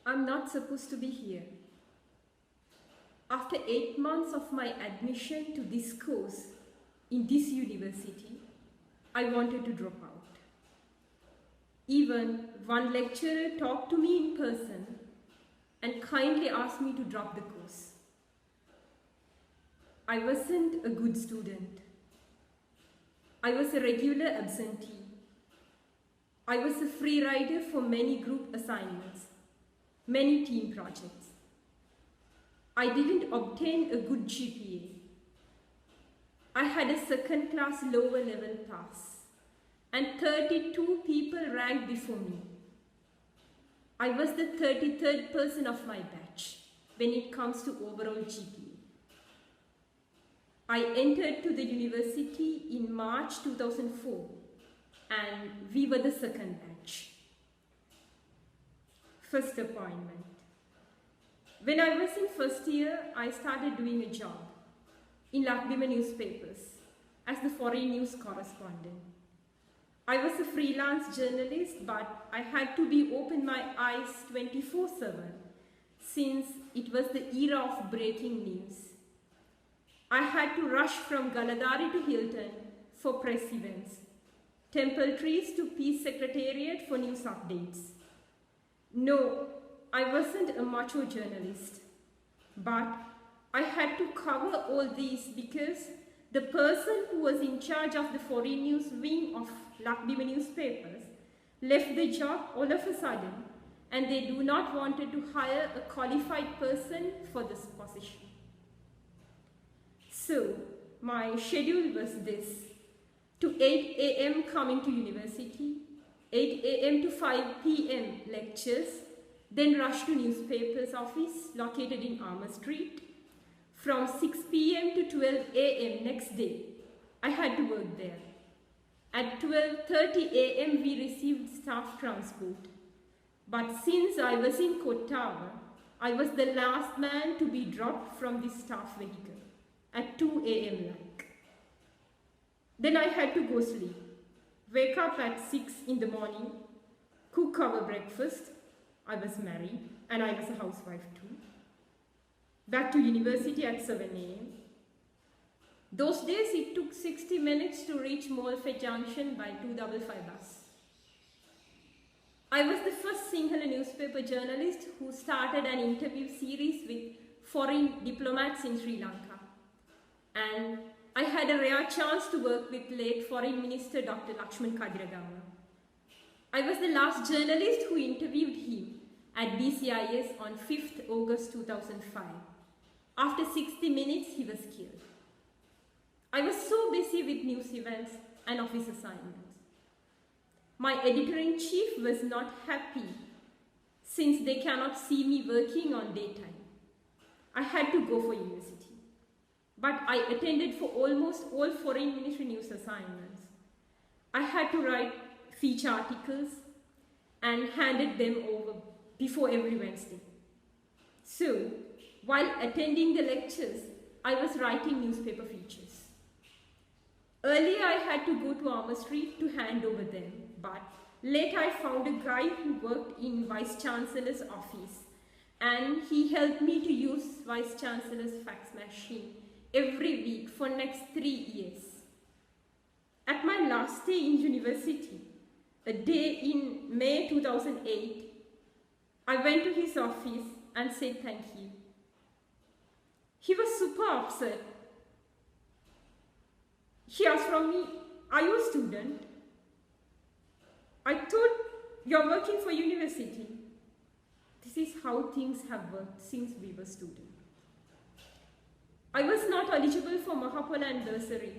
I'm not supposed to be here. After 8 months of my admission to this course in this university, I wanted to drop out. Even one lecturer talked to me in person and kindly asked me to drop the course. I wasn't a good student. I was a regular absentee. I was a free rider for many group assignments, many team projects. I didn't obtain a good GPA. I had a second-class lower level pass, and 32 people ranked before me. I was the 33rd person of my batch when it comes to overall GPA. I entered to the university in March 2004, and we were the second batch. First appointment. When I was in first year, I started doing a job in Alumni newspapers as the foreign news correspondent. I was a freelance journalist, but I had to be open my eyes 24/7 since it was the era of breaking news. I had to rush from Galadari to Hilton for press events, Temple Trees to Peace Secretariat for news updates. No, I wasn't a macho journalist, but I had to cover all these because the person who was in charge of the foreign news wing of Alumni newspapers left the job all of a sudden, and they do not wanted to hire a qualified person for this position. So, my schedule was this: to 8 a.m. coming to university, 8 a.m. to 5 p.m. lectures, then rush to newspaper's office located in Armour Street. From 6 p.m. to 12 a.m. next day, I had to work there. At 12:30 a.m. we received staff transport. But since I was in Kottawa, I was the last man to be dropped from the staff vehicle at 2 a.m. like. Then I had to go sleep, wake up at 6 in the morning, cook our breakfast. I was married and I was a housewife too. Back to university at 7 a.m. Those days it took 60 minutes to reach Molfe Junction by 255 bus. I was the first Sinhala newspaper journalist who started an interview series with foreign diplomats in Sri Lanka. And I had a rare chance to work with late Foreign Minister Dr. Lakshman Kadiragama. I was the last journalist who interviewed him at DCIS on 5th August 2005. After 60 minutes, he was killed. I was so busy with news events and office assignments. My editor-in-chief was not happy since they cannot see me working on daytime. I had to go for university, but I attended for almost all foreign ministry news assignments. I had to write feature articles and handed them over before every Wednesday. So, while attending the lectures, I was writing newspaper features. Earlier, I had to go to Armour Street to hand over them, but later I found a guy who worked in Vice Chancellor's office, and he helped me to use Vice Chancellor's fax machine every week for next 3 years. At my last day in university, a day in May 2008, I went to his office and said thank you. He was super upset. He asked from me, "Are you a student?" I thought, "You're working for university." This is how things have worked since we were students. I was not eligible for Mahapola and bursary,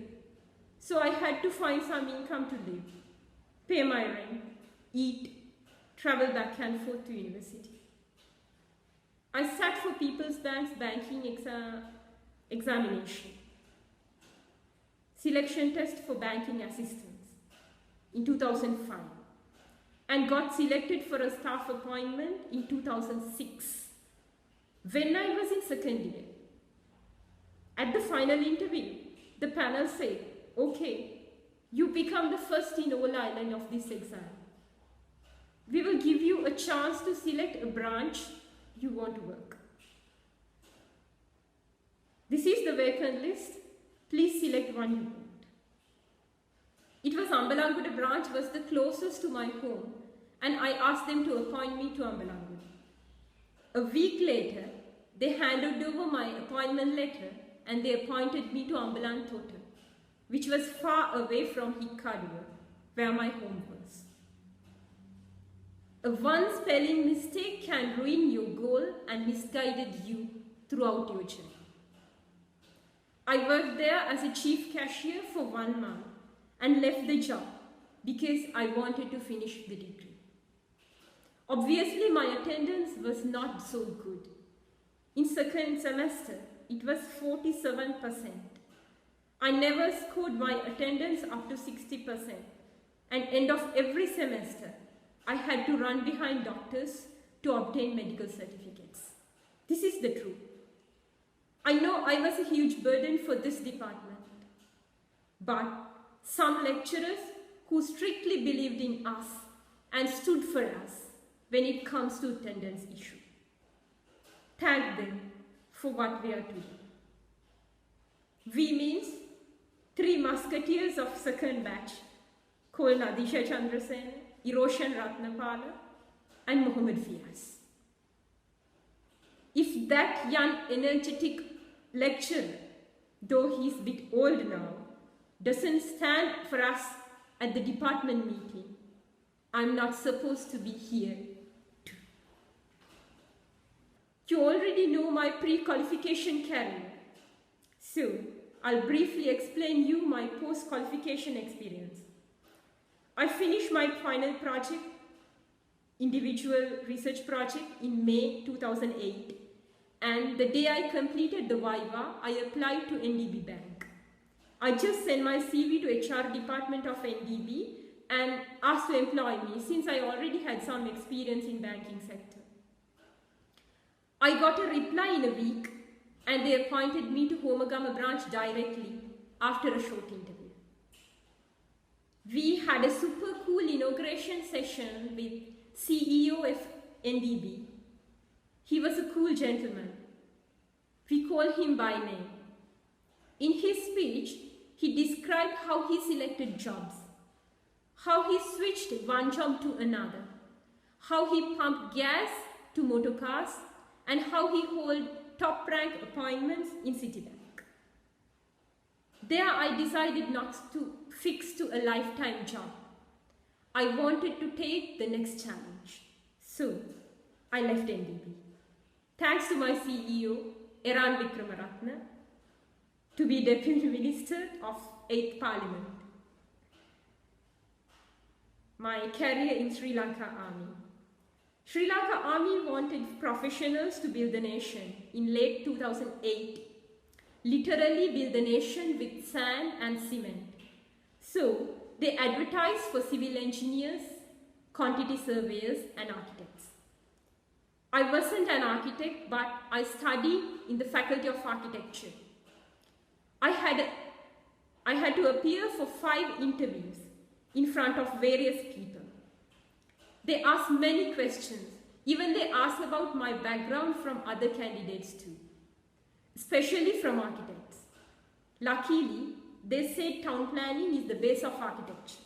so I had to find some income to live, pay my rent, eat, travel back and forth to university. I sat for People's Bank's banking examination, selection test for banking assistants in 2005, and got selected for a staff appointment in 2006 when I was in second year. At the final interview, the panel said, "Okay, you become the first in all island of this exam. We will give you a chance to select a branch you want to work. This is the vacant list. Please select one you want. It was Ambalanguda branch was the closest to my home, and I asked them to appoint me to Ambalanguda. A week later, they handed over my appointment letter and they appointed me to Ambalan Total, which was far away from Hikkaduwa, where my home was. A one spelling mistake can ruin your goal and misguided you throughout your journey. I worked there as a chief cashier for 1 month and left the job because I wanted to finish the degree. Obviously, my attendance was not so good. In second semester, it was 47%. I never scored my attendance up to 60%, and end of every semester, I had to run behind doctors to obtain medical certificates. This is the truth. I know I was a huge burden for this department, but some lecturers who strictly believed in us and stood for us when it comes to attendance issue. Thank them for what we are today. We means 3 musketeers of second batch called Nadeesha Chandrasena, Eroshan Ratnapala and Muhammad Fiaz. If that young energetic lecturer, though he's a bit old now, doesn't stand for us at the department meeting, I'm not supposed to be here too. You already know my pre-qualification career, so I'll briefly explain you my post-qualification experience. I finished my final project, individual research project, in May 2008, and the day I completed the Viva, I applied to NDB Bank. I just sent my CV to HR department of NDB and asked to employ me since I already had some experience in banking sector. I got a reply in a week and they appointed me to Homagama branch directly after a short interview. We had a super cool inauguration session with CEO of NDB. He was a cool gentleman. We call him by name. In his speech, he described how he selected jobs, how he switched one job to another, how he pumped gas to motorcars, and how he held top rank appointments in Citibank. There I decided not to fix to a lifetime job. I wanted to take the next challenge. So I left NDB. Thanks to my CEO, Eran Vikramaratne, to be Deputy Minister of 8th Parliament. My career in Sri Lanka Army. Sri Lanka Army wanted professionals to build the nation in late 2008. Literally build the nation with sand and cement. So they advertised for civil engineers, quantity surveyors and architects. I wasn't an architect, but I studied in the Faculty of Architecture. I had to appear for 5 interviews in front of various people. They asked many questions. Even they asked about my background from other candidates too, especially from architects. Luckily, they said town planning is the base of architecture.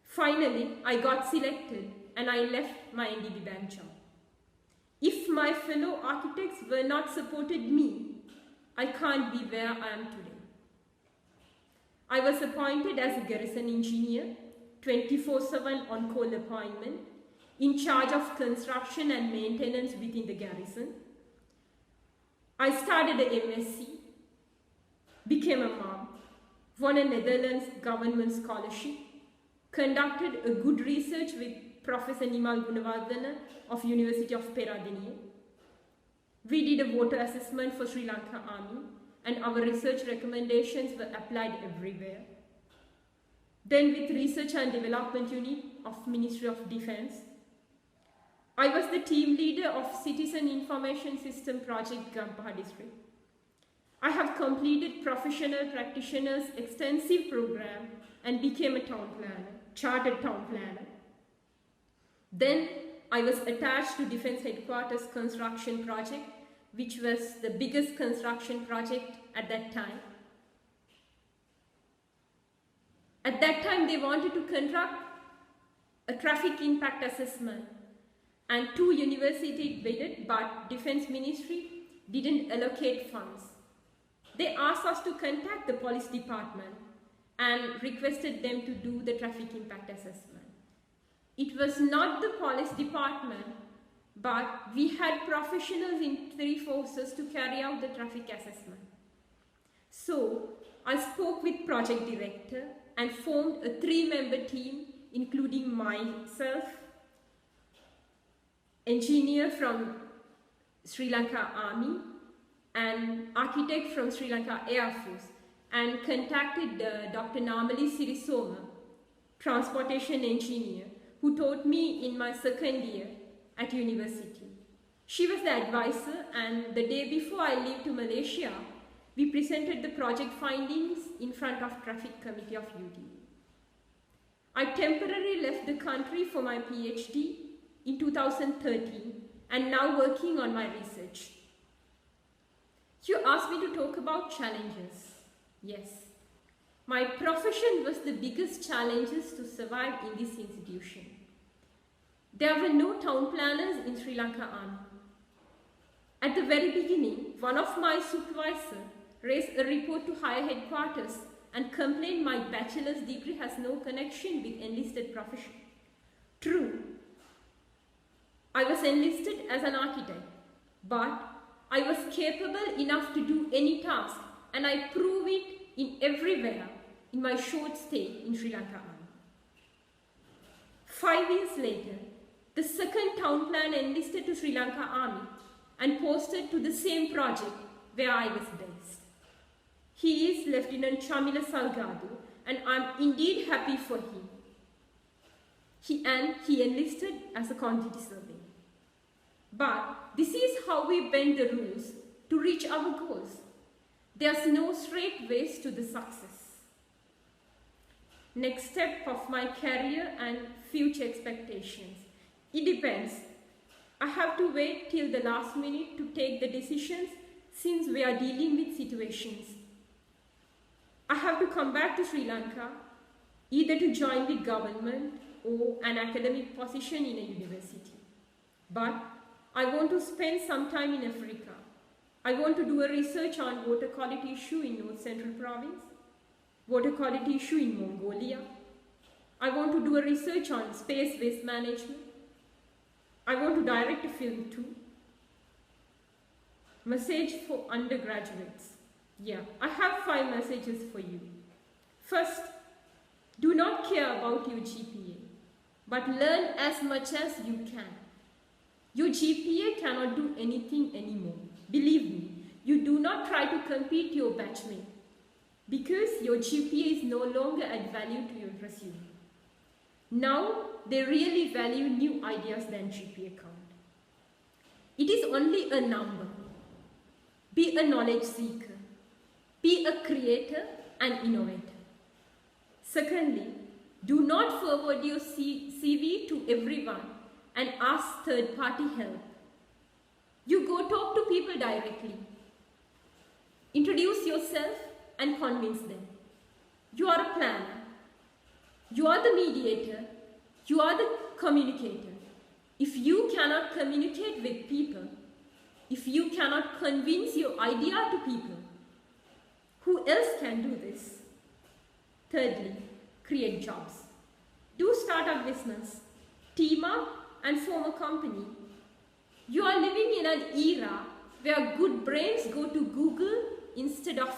Finally, I got selected and I left my NDB Bank job. If my fellow architects were not supported me, I can't be where I am today. I was appointed as a garrison engineer, 24/7 on-call appointment, in charge of construction and maintenance within the garrison. I started a MSc, became a mom, won a Netherlands government scholarship, conducted a good research with Professor Nimal Gunawardena of University of Peradeniya. We did a water assessment for Sri Lanka Army and our research recommendations were applied everywhere. Then with Research and Development Unit of Ministry of Defence, I was the team leader of Citizen Information System Project Gampaha District. I have completed professional practitioners extensive program and became a town planner, chartered town planner. Then I was attached to Defence Headquarters construction project, which was the biggest construction project at that time. At that time, they wanted to conduct a traffic impact assessment, and 2 universities bid, but Defence Ministry didn't allocate funds. They asked us to contact the police department and requested them to do the traffic impact assessment. It was not the police department, but we had professionals in 3 forces to carry out the traffic assessment. So I spoke with project director and formed a 3-member team, including myself, engineer from Sri Lanka Army, and architect from Sri Lanka Air Force, and contacted Dr. Namali Sirisoma, transportation engineer, who taught me in my 2nd year at university. She was the advisor, and the day before I leave to Malaysia, we presented the project findings in front of Traffic Committee of UD. I temporarily left the country for my PhD in 2013 and now working on my research. You asked me to talk about challenges. Yes. My profession was the biggest challenges to survive in this institution. There were no town planners in Sri Lanka Army. At the very beginning, one of my supervisors raised a report to higher headquarters and complained my bachelor's degree has no connection with enlisted profession. True, I was enlisted as an architect, but I was capable enough to do any task, and I proved it in everywhere in my short stay in Sri Lanka Army. 5 years later, the 2nd town plan enlisted to Sri Lanka Army and posted to the same project where I was based. He is Lieutenant Chamila Salgado, and I'm indeed happy for him. He enlisted as a quantity surveyor. But this is how we bend the rules to reach our goals. There's no straight ways to the success. Next step of my career and future expectations. It depends. I have to wait till the last minute to take the decisions since we are dealing with situations. I have to come back to Sri Lanka either to join the government or an academic position in a university. But I want to spend some time in Africa. I want to do a research on water quality issue in North Central Province, water quality issue in Mongolia. I want to do a research on space waste management. I want to direct a film too. Message for undergraduates. Yeah, I have 5 messages for you. First, do not care about your GPA, but learn as much as you can. Your GPA cannot do anything anymore. Believe me, you do not try to compete your batchmate because your GPA is no longer add value to your resume. Now, they really value new ideas than GPA count. It is only a number. Be a knowledge seeker. Be a creator and innovator. Secondly, do not forward your CV to everyone and ask third-party help. You go talk to people directly. Introduce yourself and convince them. You are a planner. You are the mediator. You are the communicator. If you cannot communicate with people, if you cannot convince your idea to people, who else can do this? Thirdly, create jobs. Do start a business. Team up and form a company. You are living in an era where good brains go to Google instead of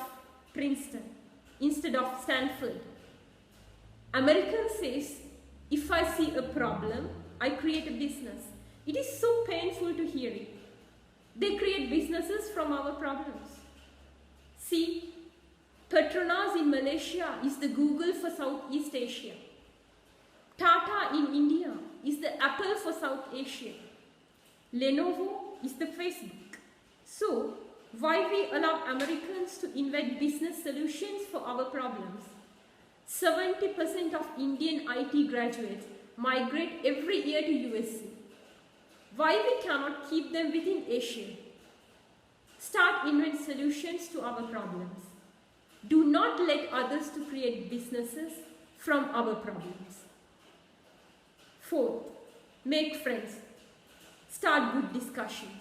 Princeton, instead of Stanford. American says, if I see a problem, I create a business. It is so painful to hear it. They create businesses from our problems. See, Petronas in Malaysia is the Google for Southeast Asia. Tata in India is the Apple for South Asia. Lenovo is the Facebook. So, why we allow Americans to invent business solutions for our problems? 70% of Indian IT graduates migrate every year to USA. why we cannot keep them within Asia. Start invent solutions to our problems. Do not let others to create businesses from our problems. Fourth, make friends. Start good discussions.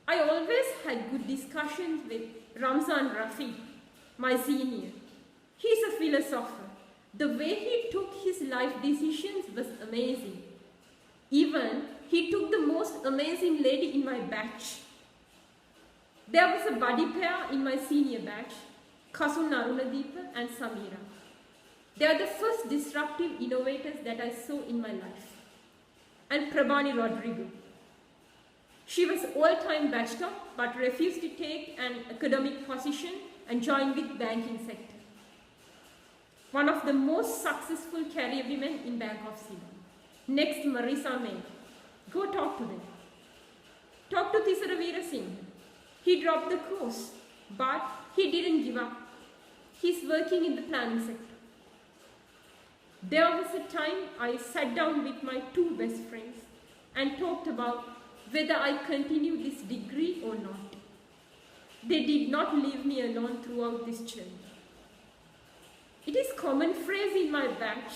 I always had good discussions with Ramzan Rafi, my senior. He's a philosopher. The way he took his life decisions was amazing. Even he took the most amazing lady in my batch. There was a buddy pair in my senior batch, Kasun Arunadeepa and Samira. They are the first disruptive innovators that I saw in my life. And Prabhani Rodrigo. She was all-time batch top but refused to take an academic position and joined with banking sector. One of the most successful career women in Bank of Ceylon. Next, Marisa May. Go talk to them. Talk to Tisara Veera Singh. He dropped the course, but he didn't give up. He's working in the planning sector. There was a time I sat down with my two best friends and talked about whether I continue this degree or not. They did not leave me alone throughout this journey. It is a common phrase in my batch.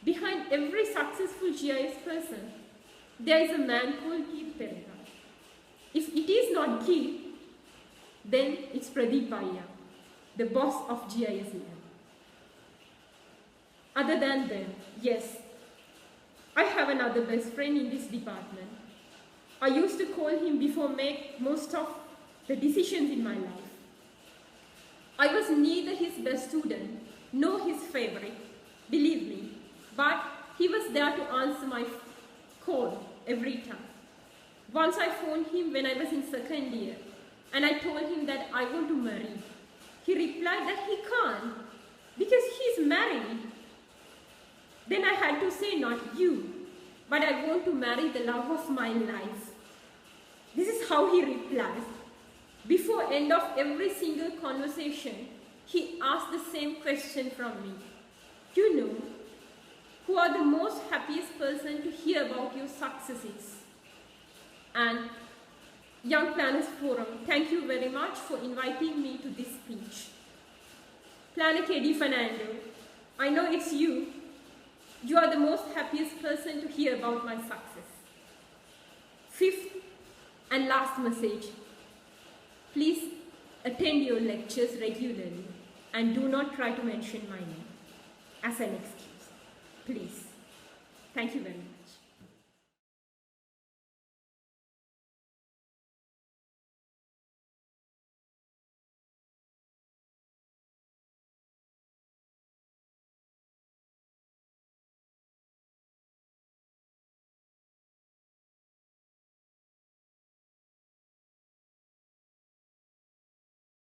Behind every successful GIS person, there is a man called Geet Perera. If it is not Geet, then it's Pradeep Bhaiya, the boss of GIS here. Other than them, yes, I have another best friend in this department. I used to call him before make most of the decisions in my life. I was neither his best student nor his favorite, believe me, but he was there to answer my call every time. Once I phoned him when I was in second year and I told him that I want to marry. He replied that he can't because he's married. Then I had to say, not you, but I want to marry the love of my life. This is how he replies. Before end of every single conversation, he asked the same question from me. You know, who are the most happiest person to hear about your successes? And Young Planners Forum, thank you very much for inviting me to this speech. Planner KD Fernando, I know it's you. You are the most happiest person to hear about my success. Fifth and last message, please attend your lectures regularly and do not try to mention my name as an excuse. Please. Thank you very much.